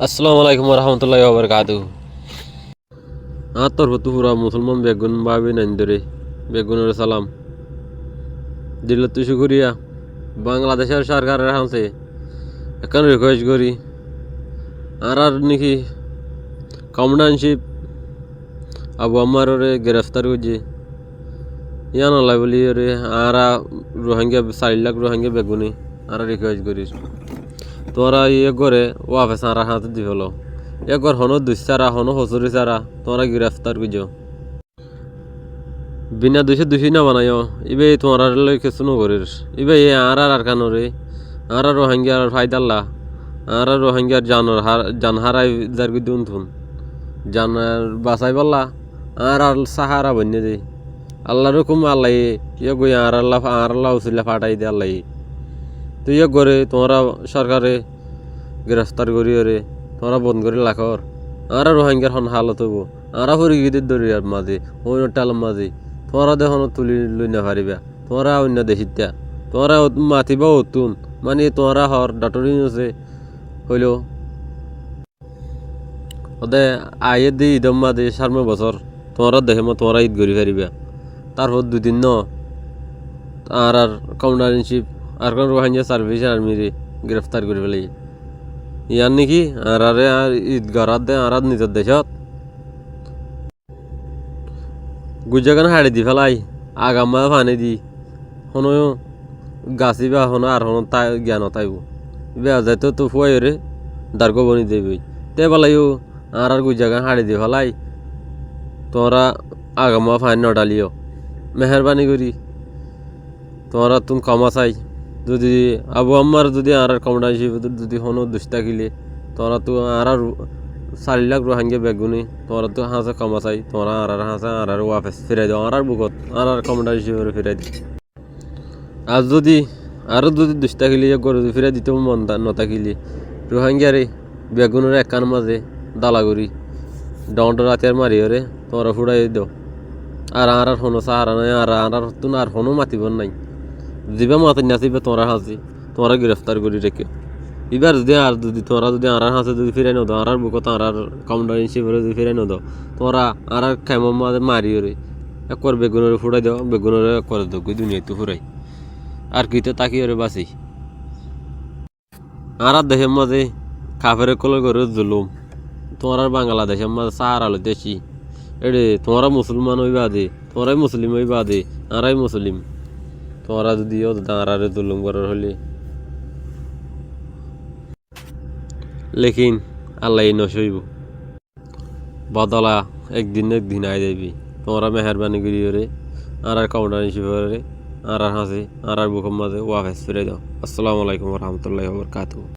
আসসালামু আলাইকুম রহমতুল্লাহি ওবরকাতু। তোর পুরা মুসলমান বেগুন ভাবি নাইন ধরে বেগুনের সালাম দিল তুই শুকুরিয়া বাংলাদেশের সরকারের হাতে এখন রিকোয়েস্ট করি আর নাকি কমান্ডারশিপ আবু আম্মারে গ্রেফতার করছে ইয়ান আল্লাহ বলি রে আর রোহিঙ্গা 4 লাখ রোহিঙ্গা বেগুনি আর রিকোয়েস্ট করিস তোরা ইয়ে করে ওয়াফেস আর হাতে দি ফেলো একবার হনো দুসারা হনো হসুরি সারা তোরা গ্রেফতার করছো বিনা দুষি না বানাইও ইবে তোমার লই কিছু নগরের ইবে আর কানরে আর রোহিঙ্গার ফায়দাল্লা আর রোহিঙ্গার জান হারাই যার দুন থুন জান বাঁচাই বললা আর সাহারা বন্যে দে আল্লাহর হুকুম আল্লাহ ইয়ে গই আর আল্লাহ উসিলা ফাটাই দে আল্লাহ তুই ইয়ে করে তোমরা সরকারে গ্রেফতার করি রে তোমরা বন্ধ করে লাখর আর রোহিঙ্গার হন হালত হইব আর হরিগিদের দরিয়ার মাঝে অন্য টালার মাঝে তোমরা দেখো তুলি লই না পারিবা তোমরা অন্য দেশিতা তোমরা মাতিবা অতুন মানে তোমরা হর ডাটরি আছে হইল ওদে আয়ে দি ঈদম মাঝে 4 বছর তোমরা দেখে তোমরা ঈদ করি পারিবা তারপর 2 দিন আর কমান্ডারশিপ আর কোন রোহিঙ্গা সার্ভিস আর্মিরে গ্রেফতার করে ফেলে ইয়ার নাকি আর ঈদ গরাত দে আর নিজের দেশত গুজাগান হাড়ি দি ফেলাই আগামা ফানি দি হনো গাছি বা হনো আর হনো তাই জ্ঞান তাইব বেয়া যাইতো তো ফুয়াই রে দার্গ বনি দেবই তে বলাইও আর গুজাগান হাড়ি দি ফেলাই তোমরা আগামা ফাইন নডালিও মেহরবানি করি তোমরা তুমি ক্ষমা চাই যদি আবু আম্মার যদি আর কমান্ডারশিপ যদি হনো দুষ থাকিলে তোমরা তো আর 4 লাখ রোহিঙ্গা বেগুনি তোমরা তো হাসা ক্ষমা চাই তোমরা আর হাসা আর ওয়াফেস ফিরাই দাও আর বুকত আর কমান্ডারশিপ ফিরাই দিই আর যদি আরও যদি দুষ থাকিলে গরু ফিরাই দিতে মন নথাকিলে রোহিঙ্গারে বেগুনের একান মাঝে দালাগুড়ি ডন্ড রাতের মারিও রে তোমরা ফুড়াই দাও আর হনো সাহারা নাই আর তুন আর হনো মাতিব নাই যিবা মাতি নাচিবে তোমরা হাসি তোমরা গ্রেফতার করি রেখে এবার যদি তোমরা যদি আর হাসে যদি ফিরাই নদাও আর বুকত আর কমান্ডারশিপ যদি ফিরাই নদাও তোমরা আর খেমর মাঝে মারিও রে একবার বেগুনের ফুড়াই দাও বেগুনের করে দাও দুনিয়ায় তো ফুরাই আর কি তো তাকিয়ে রে বাঁচি আর দেশের মাঝে কাফের কল করে জুলুম তোমরা বাংলাদেশের মাঝে সাহারা লো দেশি এড়ে তোমরা মুসলমান হইবা দে তোমরাই মুসলিম হইবা দে আরাই মুসলিম তোমরা যদি দাঁড়ারে জুলুম করার হলে লেকিন আল্লাহ নসইব বদলা একদিন আই যাবি তোমরা মেহরবানি করি রে আর কমান্ডারশিপ রে আর হাসে আর বুকম মাঝে ওয়াফেস ফিরে দাও। আসসালামু আলাইকুম রহমতুল্লাহি ওয়া বারাকাতুহু।